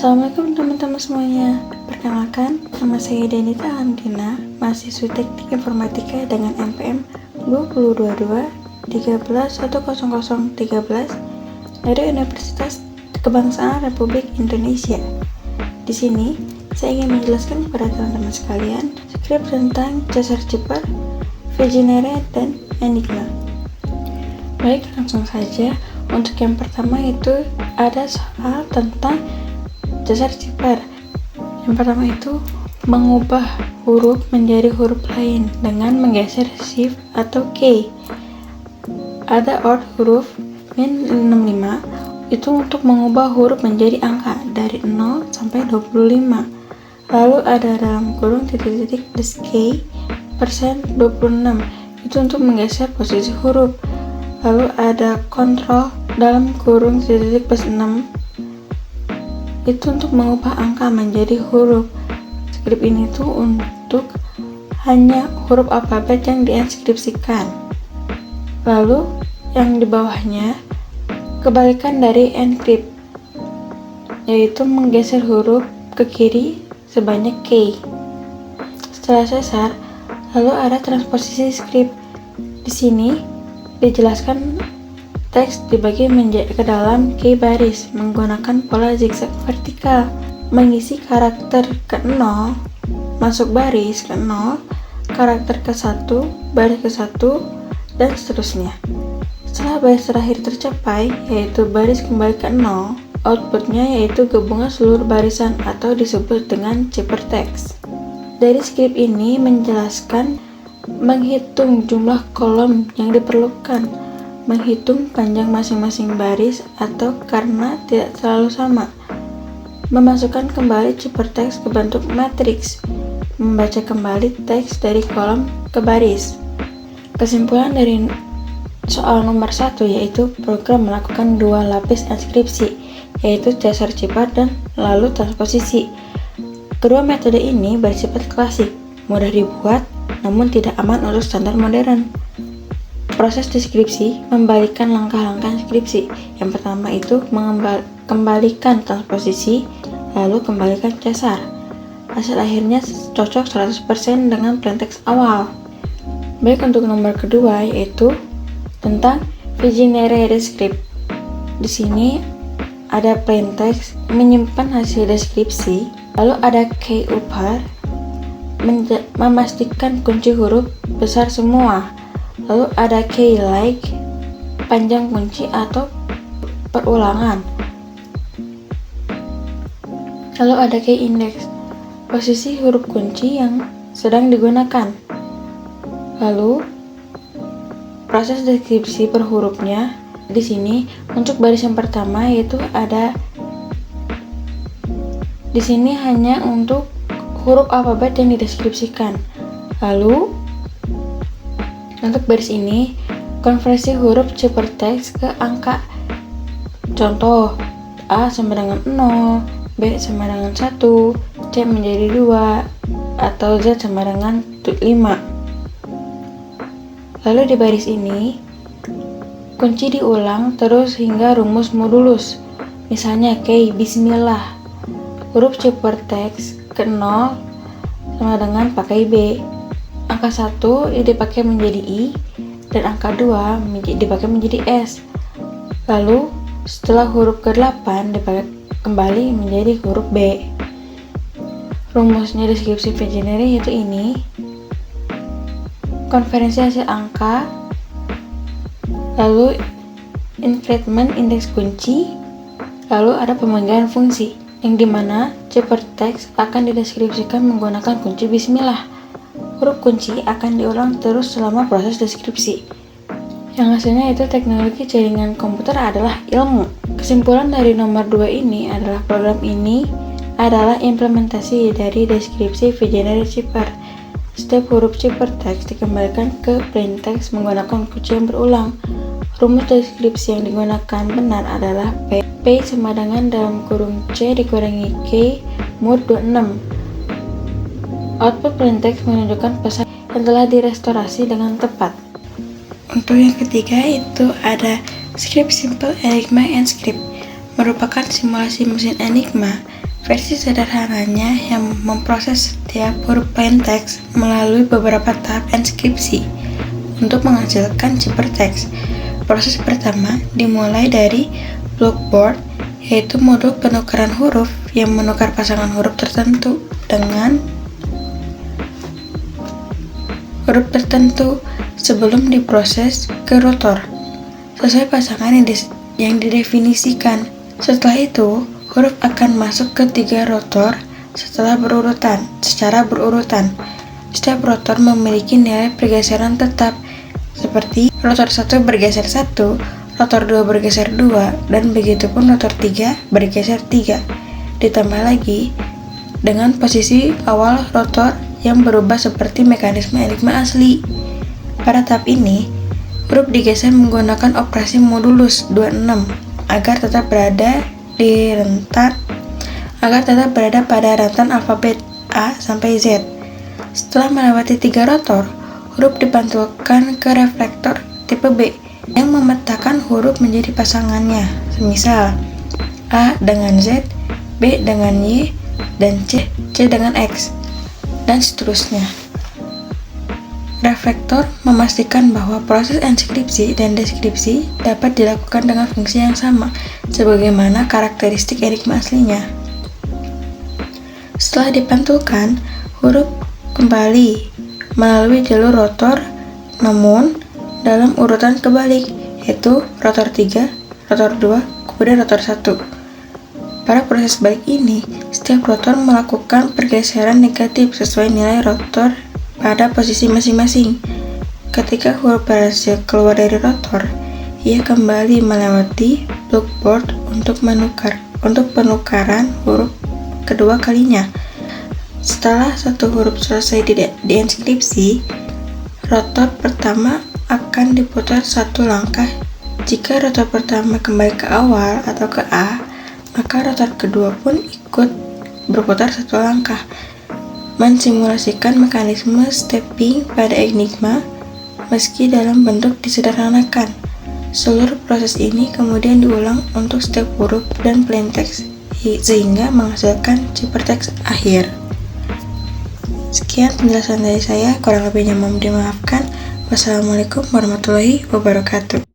Assalamualaikum teman-teman semuanya. Perkenalkan, nama saya Denita Hamdina, mahasiswi Teknik Informatika dengan NPM 2022 131013 dari Universitas Kebangsaan Republik Indonesia. Di sini, saya ingin menjelaskan kepada teman-teman sekalian skrip tentang Caesar Ciper, Vigenere, dan Enigma. Baik, langsung saja. Untuk yang pertama itu ada soal tentang Caesar Ciper. Yang pertama itu mengubah huruf menjadi huruf lain dengan menggeser shift atau key. Ada OR huruf min 65 itu untuk mengubah huruf menjadi angka dari 0 sampai 25. Lalu ada dalam kurung titik-titik key persen 26 itu untuk menggeser posisi huruf. Lalu ada kontrol dalam kurung titik plus 6 itu untuk mengubah angka menjadi huruf. Skrip ini tuh untuk hanya huruf alfabet yang diinskripsikan. Lalu yang di bawahnya kebalikan dari encrypt, yaitu menggeser huruf ke kiri sebanyak K. Setelah Caesar, lalu ada transposisi skrip. Di sini dijelaskan teks dibagi ke dalam K baris menggunakan pola zigzag vertikal, mengisi karakter ke-0 masuk baris ke-0, karakter ke-1 baris ke-1, dan seterusnya. Setelah baris terakhir tercapai, yaitu baris kembali ke-0, outputnya yaitu gabungan seluruh barisan atau disebut dengan ciphertext. Dari skrip ini menjelaskan menghitung jumlah kolom yang diperlukan, menghitung panjang masing-masing baris atau karena tidak selalu sama, memasukkan kembali ciphertext ke bentuk matriks, membaca kembali teks dari kolom ke baris. Kesimpulan dari soal nomor 1 yaitu program melakukan dua lapis enskripsi, yaitu Caesar Ciper dan lalu transposisi. Kedua metode ini bersifat klasik, mudah dibuat, namun tidak aman untuk standar modern. Proses deskripsi membalikan langkah-langkah skripsi. Yang pertama itu kembalikan transposisi, lalu kembalikan Caesar. Hasil akhirnya cocok 100% dengan plaintext awal. Baik, untuk nomor kedua yaitu tentang Vigenere descript. Di sini ada plaintext menyimpan hasil deskripsi, lalu ada key upper memastikan kunci huruf besar semua. Lalu ada key like panjang kunci atau perulangan. Lalu ada key index posisi huruf kunci yang sedang digunakan. Lalu proses deskripsi per hurufnya di sini untuk baris yang pertama yaitu ada di sini hanya untuk huruf alfabet yang dideskripsikan. Lalu untuk baris ini, konversi huruf ciphertext ke angka. Contoh, A sama dengan 0, B sama dengan 1, C menjadi 2, atau Z sama dengan 5. Lalu di baris ini, kunci diulang terus hingga rumus modulus. Misalnya K, Bismillah. Huruf ciphertext ke 0 sama dengan pakai B. Angka 1 dipakai menjadi I dan angka 2 dipakai menjadi S. Lalu setelah huruf ke-8 dipakai kembali menjadi huruf B. Rumusnya deskripsi Vigenere yaitu ini. Konversi hasil angka, lalu increment indeks kunci, lalu ada pemanggilan fungsi yang dimana ciphertext akan dideskripsikan menggunakan kunci Bismillah. Huruf kunci akan diulang terus selama proses deskripsi. Yang hasilnya itu teknologi jaringan komputer adalah ilmu. Kesimpulan dari nomor 2 ini adalah program ini adalah implementasi dari deskripsi Vigenere Ciper. Setiap huruf ciphertext dikembalikan ke plaintext menggunakan kunci yang berulang. Rumus deskripsi yang digunakan benar adalah P sama dengan dalam kurung C dikurangi K mod 26. Output plaintext menunjukkan pesan yang telah direstorasi dengan tepat. Untuk yang ketiga itu ada script simple Enigma Enscript, merupakan simulasi mesin Enigma Versi sederhananya yang memproses setiap huruf plain text melalui beberapa tahap enskripsi untuk menghasilkan ciphertext. Proses pertama dimulai dari blockboard, yaitu modul penukaran huruf yang menukar pasangan huruf tertentu dengan huruf tertentu sebelum diproses ke rotor sesuai pasangan yang didefinisikan. Setelah itu, huruf akan masuk ke 3 rotor secara berurutan. Setiap rotor memiliki nilai pergeseran tetap, seperti rotor 1 bergeser 1, rotor 2 bergeser 2, dan begitupun rotor 3 bergeser 3. Ditambah lagi dengan posisi awal rotor yang berubah seperti mekanisme enigma asli. Pada tahap ini, huruf digeser menggunakan operasi modulus 26 agar tetap berada pada rentan alfabet A sampai Z. Setelah melewati 3 rotor, huruf dipantulkan ke reflektor tipe B yang memetakan huruf menjadi pasangannya, semisal A dengan Z, B dengan Y, dan C dengan X, dan seterusnya. Reflektor memastikan bahwa proses enskripsi dan deskripsi dapat dilakukan dengan fungsi yang sama, sebagaimana karakteristik enigma aslinya. Setelah dipantulkan, huruf kembali melalui jalur rotor, namun dalam urutan kebalik, yaitu rotor 3, rotor 2, kemudian rotor 1. Pada proses balik ini, setiap rotor melakukan pergeseran negatif sesuai nilai rotor pada posisi masing-masing. Ketika huruf berhasil keluar dari rotor, ia kembali melewati blockboard untuk penukaran huruf kedua kalinya. Setelah satu huruf selesai dienskripsi, rotor pertama akan diputar satu langkah. Jika rotor pertama kembali ke awal atau ke A, maka rotor kedua pun ikut berputar satu langkah, mensimulasikan mekanisme stepping pada enigma meski dalam bentuk disederhanakan. Seluruh proses ini kemudian diulang untuk setiap huruf dan plain text sehingga menghasilkan ciphertext akhir. Sekian penjelasan dari saya, kurang lebihnya mohon dimaafkan. Wassalamualaikum warahmatullahi wabarakatuh.